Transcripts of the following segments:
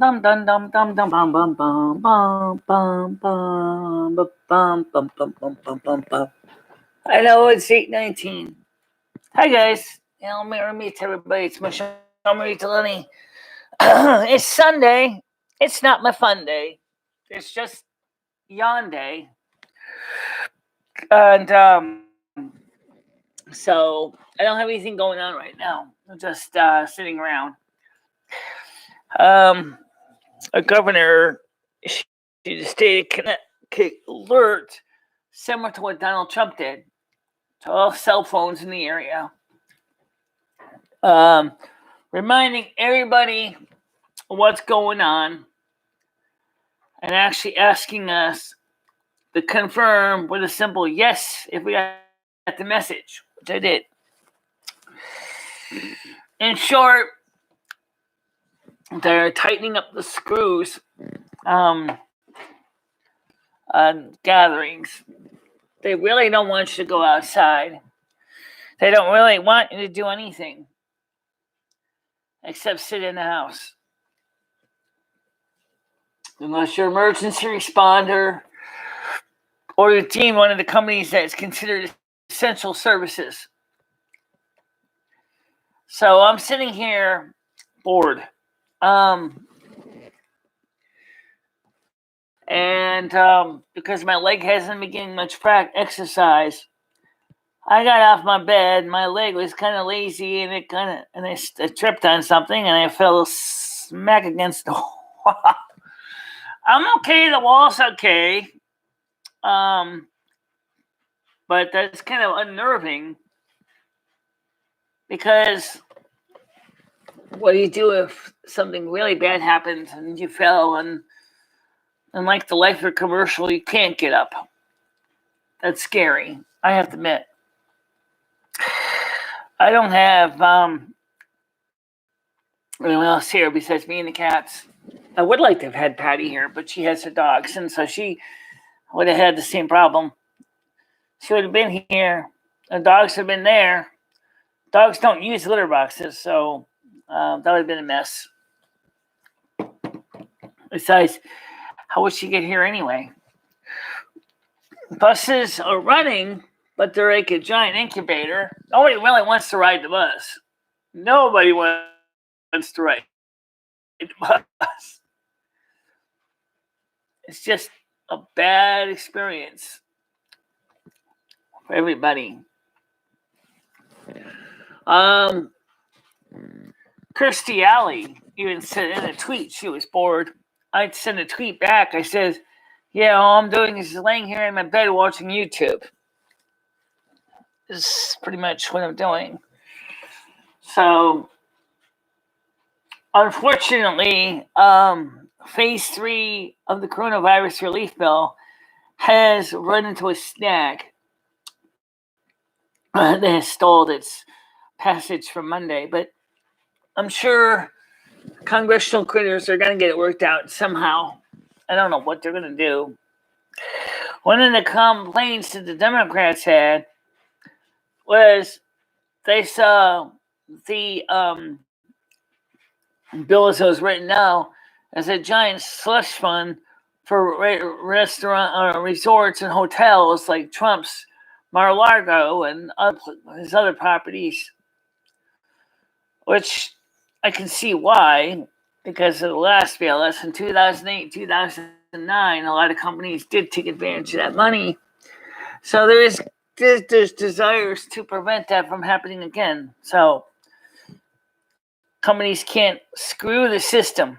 Dum dum dum dum dum bum bum bum bum bum bum bum bum bum bum bum bum bum. I know it's 8:19. Hi guys. Meet everybody. It's MicheleMarieDalene. It's Sunday. It's not my fun day. It's just yawn day. And so I don't have anything going on right now. I'm just sitting around. A governor, she stated Connecticut alert similar to what Donald Trump did to all cell phones in the area, reminding everybody what's going on and actually asking us to confirm with a simple yes if we got the message, which I did. In short, they're tightening up the screws on gatherings. They really don't want you to go outside. They don't really want you to do anything except sit in the house. Unless you're an emergency responder or you're deemed one of the companies that is considered essential services. So I'm sitting here bored. Because my leg hasn't been getting much exercise, I got off my bed. My leg was kind of lazy, and I tripped on something, and I fell smack against the wall. I'm okay. The wall's okay. But that's kind of unnerving because what do you do if something really bad happens and you fell and like the life of a commercial, you can't get up? That's scary, I have to admit. I don't have anyone else here besides me and the cats. I would like to have had Patty here, but she has her dogs, and so she would have had the same problem. She would have been here. The dogs have been there. Dogs don't use litter boxes, so that would have been a mess. Besides, how would she get here anyway? Buses are running, but they're like a giant incubator. Nobody really wants to ride the bus. Nobody wants to ride the bus. It's just a bad experience for everybody. Kirstie Alley even said in a tweet she was bored. I'd send a tweet back. I said, yeah, all I'm doing is laying here in my bed watching YouTube. This is pretty much what I'm doing. So, unfortunately, phase 3 of the coronavirus relief bill has run into a snag that has stalled its passage from Monday. But I'm sure congressional critters are going to get it worked out somehow. I don't know what they're going to do. One of the complaints that the Democrats had was they saw the bill as it was written now as a giant slush fund for restaurant resorts and hotels like Trump's Mar-a-Lago and his other properties, which I can see why, because of the last bailouts in 2008, 2009, a lot of companies did take advantage of that money. So there's desires to prevent that from happening again. So companies can't screw the system.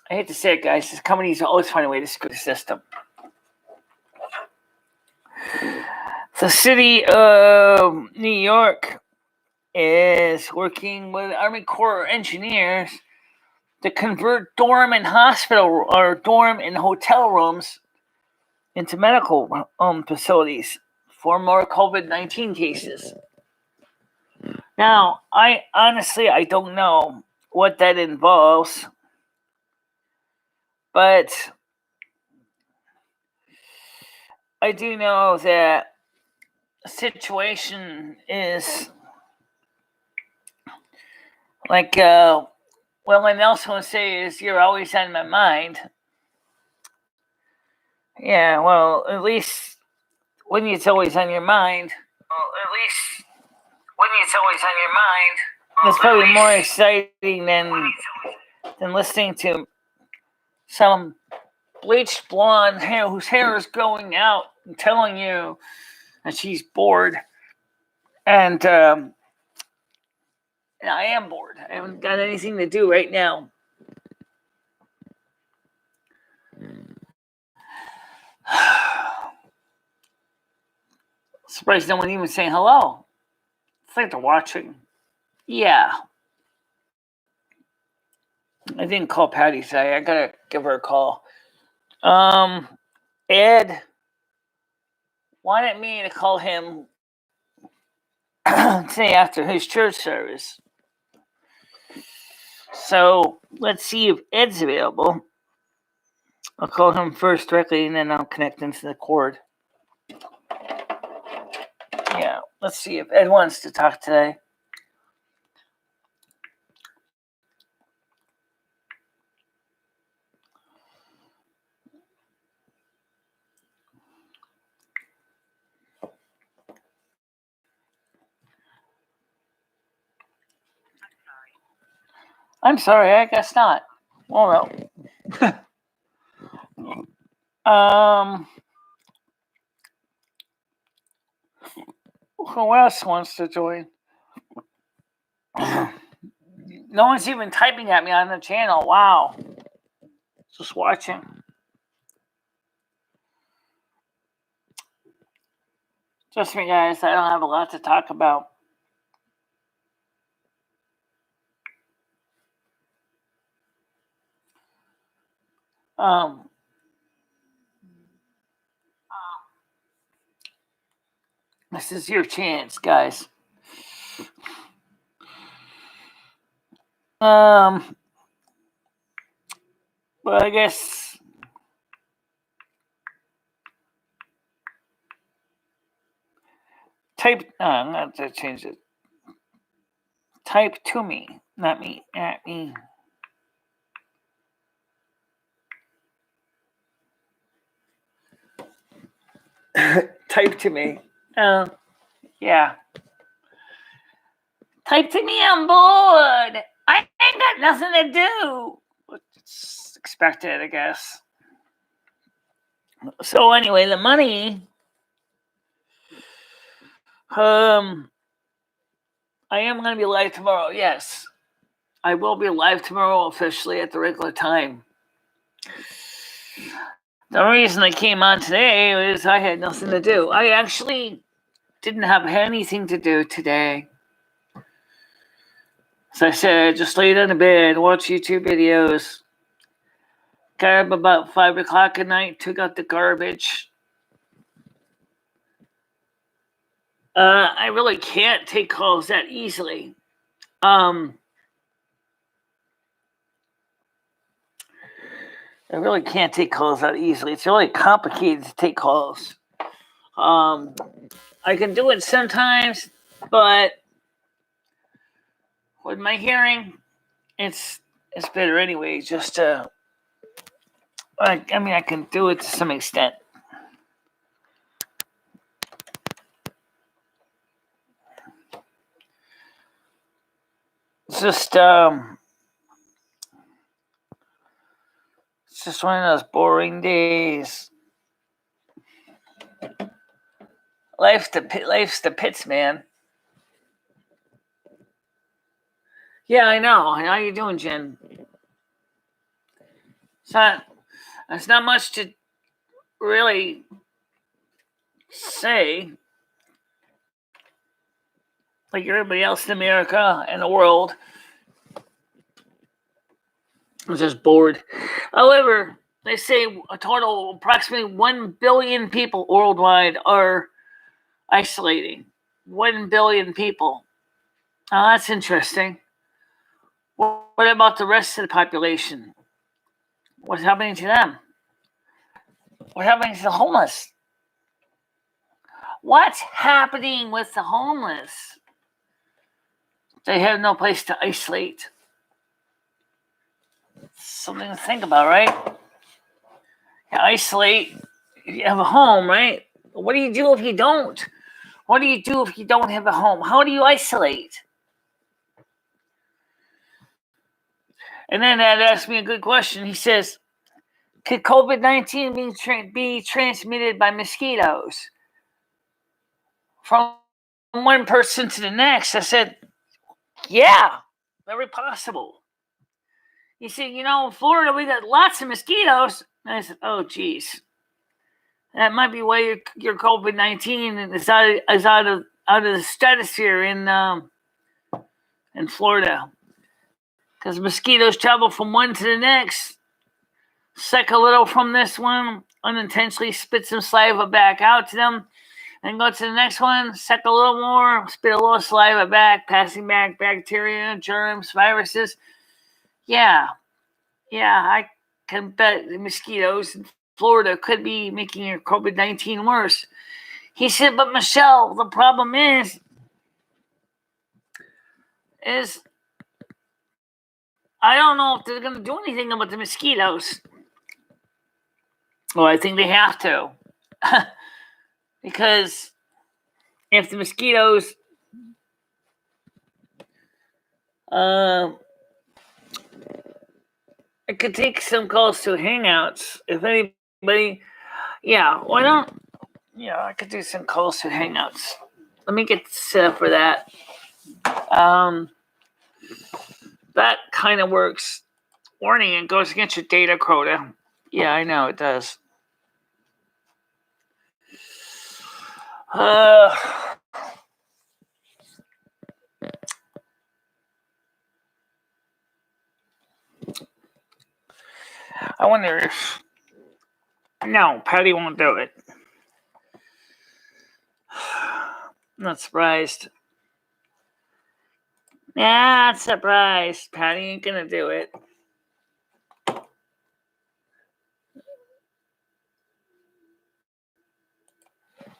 I hate to say it, guys. Companies always find a way to screw the system. The city of New York is working with Army Corps engineers to convert dorm and hotel rooms into medical facilities for more COVID-19 cases. Now, I don't know what that involves, but I do know that the situation is like what I also want to say is you're always on my mind. Yeah, well, at least when it's always on your mind. It's probably more exciting than listening to some bleached blonde hair whose hair is growing out and telling you that she's bored. And I am bored. I haven't got anything to do right now. Surprised no one even saying hello. It's like they're watching. Yeah. I didn't call Patty today. I gotta give her a call. Ed wanted me to call him today after his church service. So let's see if Ed's available. I'll call him first directly and then I'll connect into the cord. Yeah, let's see if Ed wants to talk today. I'm sorry, I guess not. Well, no. Who else wants to join? No one's even typing at me on the channel. Wow. Just watching. Trust me, guys, I don't have a lot to talk about. This is your chance, guys. But I guess type. I'm going to change it. Type to me, not me. At me. Type to me. Yeah. Type to me, I'm bored. I ain't got nothing to do. It's expected, I guess. So anyway, the money. I am going to be live tomorrow. Yes, I will be live tomorrow officially at the regular time. The reason I came on today was I had nothing to do. I actually didn't have anything to do today. So I said, just laid on the bed, watch YouTube videos. Got up about 5 o'clock at night, took out the garbage. I really can't take calls that easily. I really can't take calls that easily. It's really complicated to take calls. I can do it sometimes, but with my hearing, it's better anyway. Just I can do it to some extent. It's just one of those boring days. Life's the pits, man. Yeah, I know. How you doing, Jen? It's not much to really say. Like everybody else in America and the world, I'm just bored. However, they say a total of approximately 1 billion people worldwide are isolating. 1 billion people. Oh, that's interesting. What about the rest of the population? What's happening to them? What's happening to the homeless? What's happening with the homeless? They have no place to isolate. something to think about, right? You isolate. You have a home, right? What do you do if you don't? What do you do if you don't have a home? How do you isolate? And then that asked me a good question. He says, could COVID-19 be transmitted by mosquitoes from one person to the next? I said, yeah, very possible. He said, in Florida, we got lots of mosquitoes. And I said, oh, geez. That might be why your COVID-19 is out of the stratosphere in Florida. Because mosquitoes travel from one to the next, suck a little from this one, unintentionally spit some saliva back out to them, and go to the next one, suck a little more, spit a little saliva back, passing back bacteria, germs, viruses. Yeah, I can bet the mosquitoes in Florida could be making your COVID-19 worse. He said, but Michelle, the problem is I don't know if they're going to do anything about the mosquitoes. Well, I think they have to. Because if the mosquitoes I could take some calls to Hangouts. If anybody, why don't, I could do some calls to Hangouts. Let me get set up for that. That kind of works. Warning, it goes against your data quota. Yeah, I know it does. I wonder if... No, Patty won't do it. I'm not surprised. Not surprised. Patty ain't gonna do it.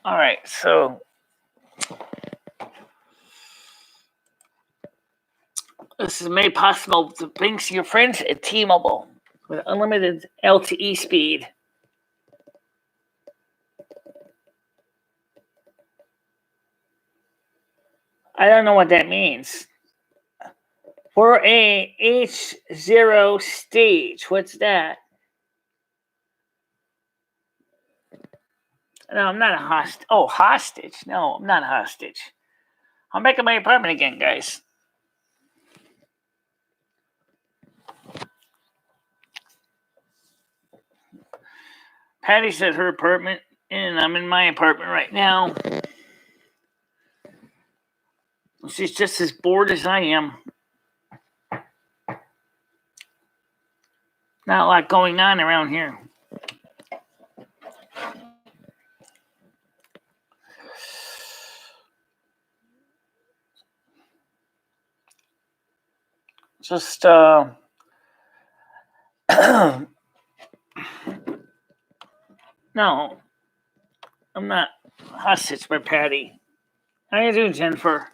All right, so this is made possible thanks to your friends at T-Mobile with unlimited LTE speed. I don't know what that means. For a H0 stage, what's that? No, I'm not a hostage. Oh, hostage. No, I'm not a hostage. I'm back at my apartment again, guys. Patty's at her apartment, and I'm in my apartment right now. She's just as bored as I am. Not a lot going on around here. Just, no, I'm not hostage by Patty. How you doing, Jennifer?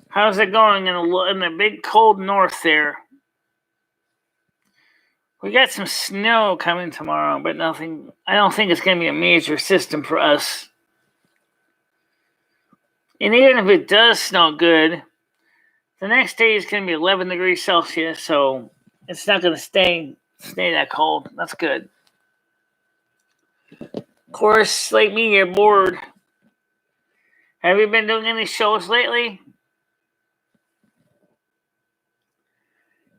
How's it going in the big cold north there? We got some snow coming tomorrow, but nothing. I don't think it's going to be a major system for us. And even if it does snow good, the next day is going to be 11 degrees Celsius, so it's not going to stay that cold. That's good. Of course, like me, you're bored. Have you been doing any shows lately?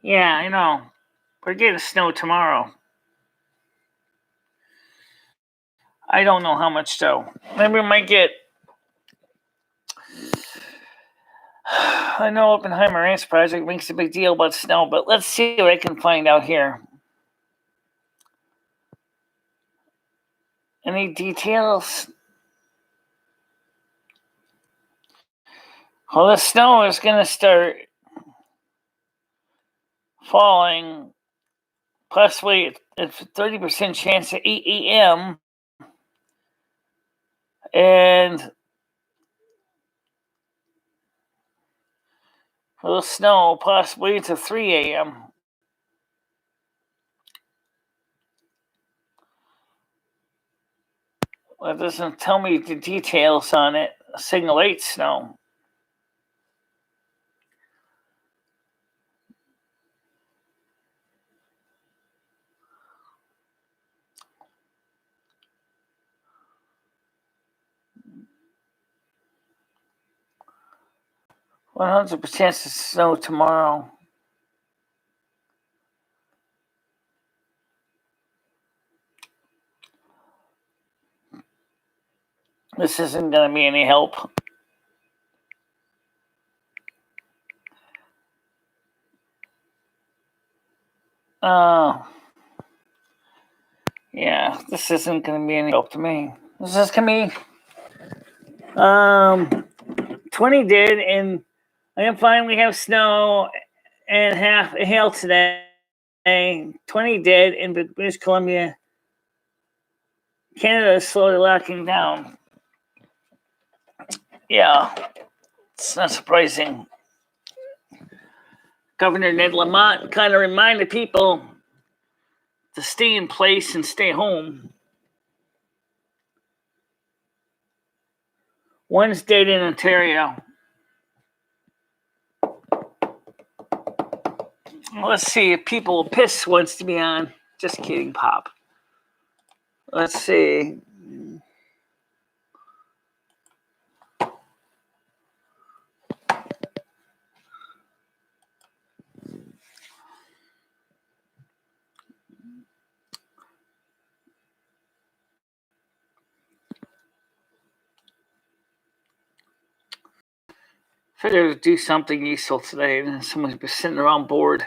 Yeah, I know. We're getting snow tomorrow. I don't know how much though. Maybe we might get... I know Oppenheimer Ants Project makes a big deal about snow, but let's see what I can find out here. Any details? Well, the snow is going to start falling, possibly at 30% chance at 8 a.m. And will snow possibly to 3 a.m. Well, it doesn't tell me the details on it. Signal 8 snow. %100 chance of snow tomorrow. This isn't going to be any help. Yeah, this isn't going to be any help to me. This is going to be 20 did, and I am fine. We have snow and half hail today. 20 dead in British Columbia. Canada is slowly locking down. Yeah, it's not surprising. Governor Ned Lamont kind of reminded people to stay in place and stay home. One's dead in Ontario. Let's see if People Piss wants to be on. Just kidding, Pop. Let's see. Figured to do something useful today, and someone's been sitting around bored.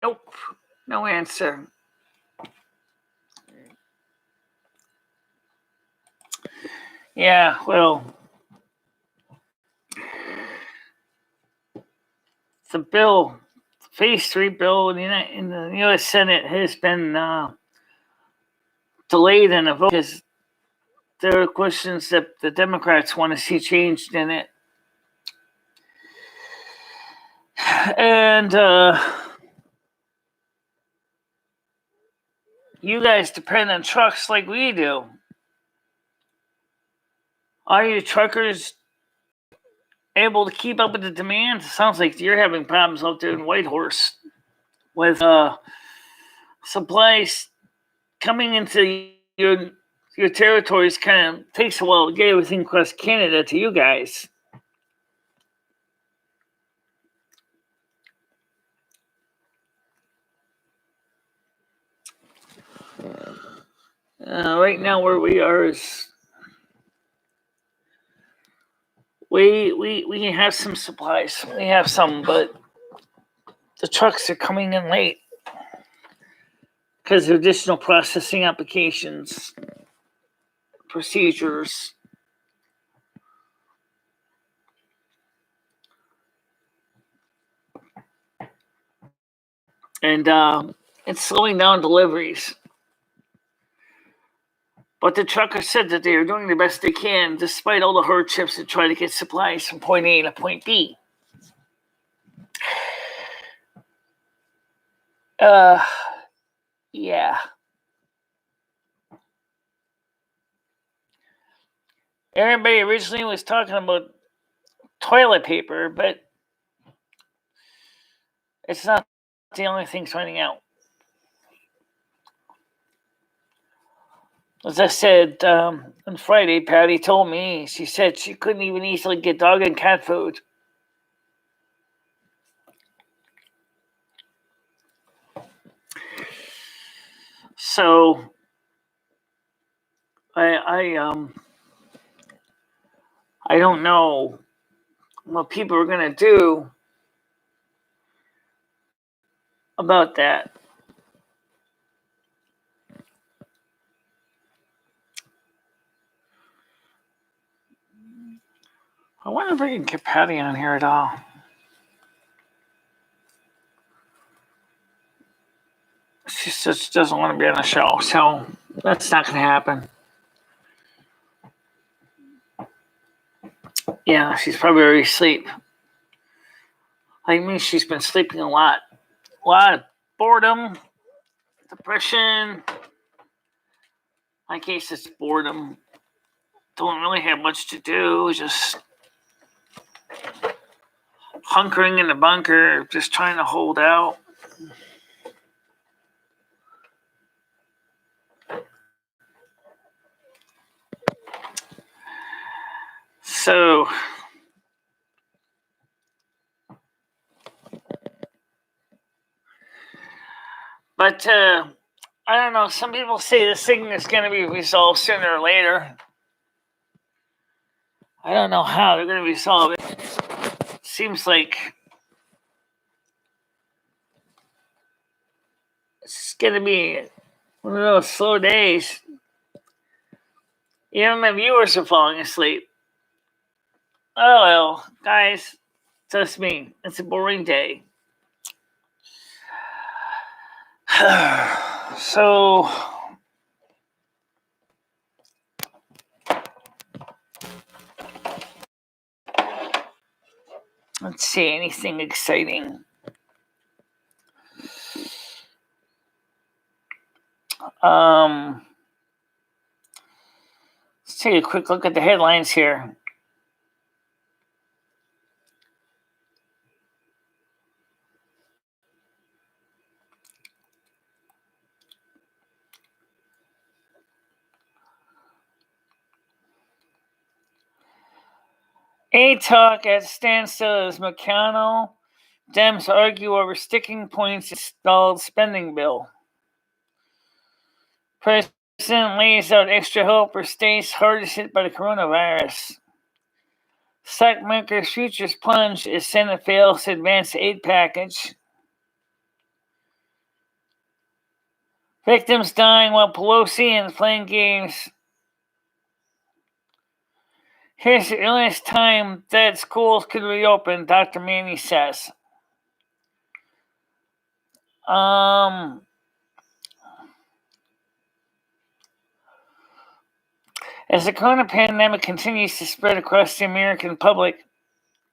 Nope, no answer. Yeah, well, the bill, Phase 3 bill in the U.S. Senate has been delayed in a vote because there are questions that the Democrats want to see changed in it. And you guys depend on trucks like we do. Are you truckers able to keep up with the demand? It sounds like you're having problems out there in Whitehorse with supplies coming into your territories. Kind of takes a while to get everything across Canada to you guys. Right now, where we are is we have some supplies. We have some, but the trucks are coming in late because of additional processing applications, procedures. And it's slowing down deliveries. But the truckers said that they are doing the best they can despite all the hardships to try to get supplies from point A to point B. Yeah. Everybody originally was talking about toilet paper, but it's not the only thing running out. As I said on Friday, Patty told me, she said she couldn't even easily get dog and cat food. So I don't know what people are going to do about that. I wonder if we can get Patty on here at all. She just doesn't want to be on the show, so that's not going to happen. Yeah, she's probably already asleep. Like me, she's been sleeping a lot. A lot of boredom, depression. My case is boredom. Don't really have much to do. Just hunkering in the bunker, just trying to hold out. So, but I don't know. Some people say this thing is going to be resolved sooner or later. I don't know how they're going to resolve it. Seems like it's going to be one of those slow days. Even my viewers are falling asleep. Oh well, guys, trust me, it's a boring day. So, let's see, anything exciting? Let's take a quick look at the headlines here. A-talk at standstill as McConnell. Dems argue over sticking points in stalled spending bill. President lays out extra hope for states hardest hit by the coronavirus. Stock market's futures plunge as Senate fails to advance aid package. Victims dying while Pelosi is playing games. Here's the earliest time that schools could reopen, Dr. Manny says. As the corona pandemic continues to spread across the American public,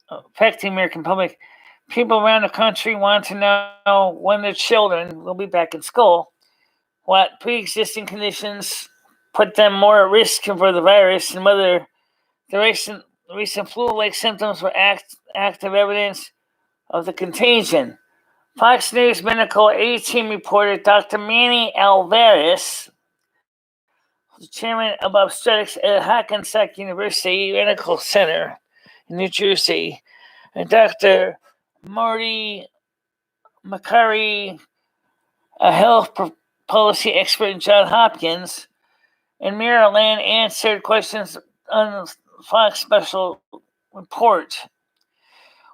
affecting the American public, people around the country want to know when their children will be back in school, what pre-existing conditions put them more at risk for the virus, and whether the recent flu-like symptoms were active evidence of the contagion. Fox News medical aid team reporter Dr. Manny Alvarez, the chairman of obstetrics at Hackensack University Medical Center in New Jersey, and Dr. Marty Makary, a health policy expert in Johns Hopkins, and Maryland answered questions on the Fox special report.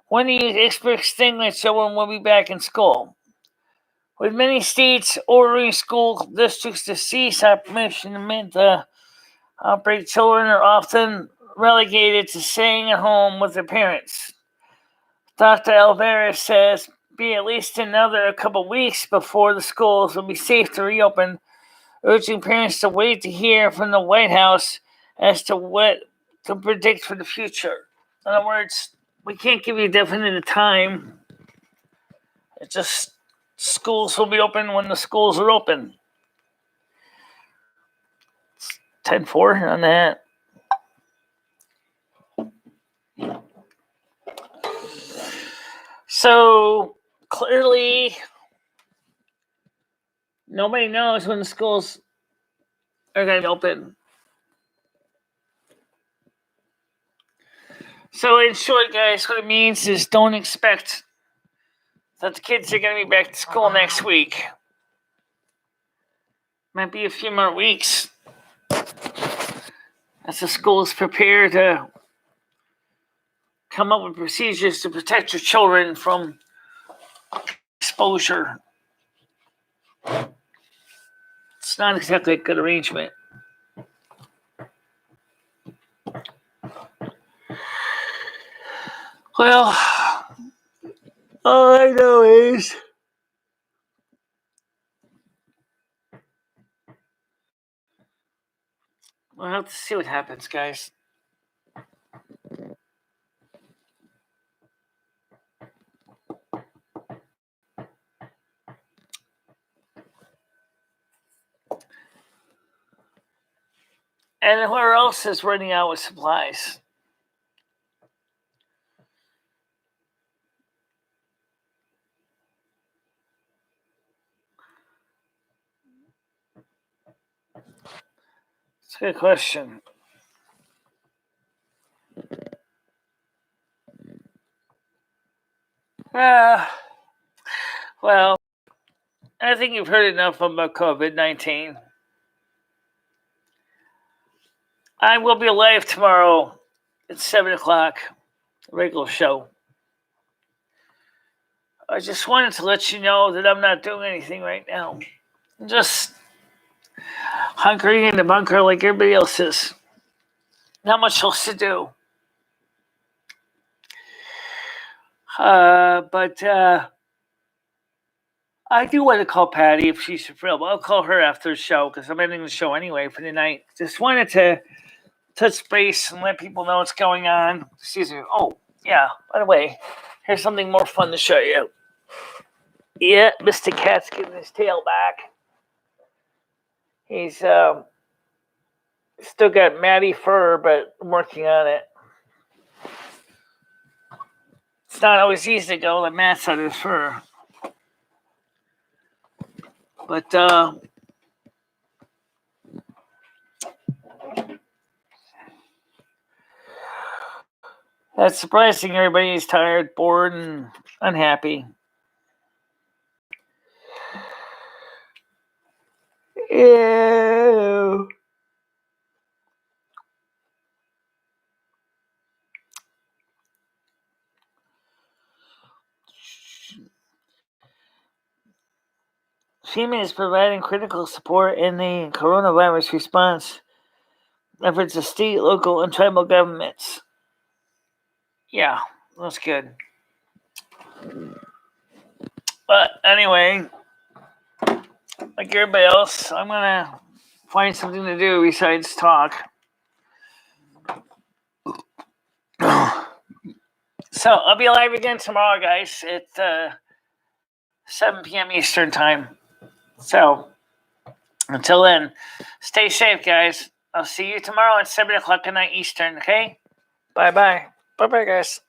When do you experts think that children will be back in school? With many states ordering school districts to cease operation amid the outbreak, children are often relegated to staying at home with their parents. Dr. Alvarez says be at least another couple weeks before the schools will be safe to reopen, urging parents to wait to hear from the White House as to what to predict for the future. In other words, we can't give you a definite time. It's just schools will be open when the schools are open. 10-4 on that. So clearly, nobody knows when the schools are going to be open. So in short, guys, what it means is don't expect that the kids are going to be back to school next week. Might be a few more weeks as the schools prepare to come up with procedures to protect your children from exposure. It's not exactly a good arrangement. Well, all I know is we'll have to see what happens, guys. And where else is running out with supplies? It's a good question. Well, I think you've heard enough about COVID-19. I will be live tomorrow at 7 o'clock, regular show. I just wanted to let you know that I'm not doing anything right now. I'm just hunkering in the bunker like everybody else is. Not much else to do. But I do want to call Patty if she's available. I'll call her after the show because I'm ending the show anyway for the night. Just wanted to touch base and let people know what's going on. Excuse me. Oh, yeah. By the way, here's something more fun to show you. Yeah, Mr. Cat's getting his tail back. He's still got matty fur, but I'm working on it. It's not always easy to go the mats out of his fur. But that's surprising. Everybody's tired, bored, and unhappy. Ew. FEMA is providing critical support in the coronavirus response efforts of state, local, and tribal governments. Yeah, that's good. But anyway, like everybody else, I'm going to find something to do besides talk. So I'll be live again tomorrow, guys, at 7 p.m. Eastern time. So until then, stay safe, guys. I'll see you tomorrow at 7 o'clock at night Eastern, okay? Bye-bye. Bye-bye, guys.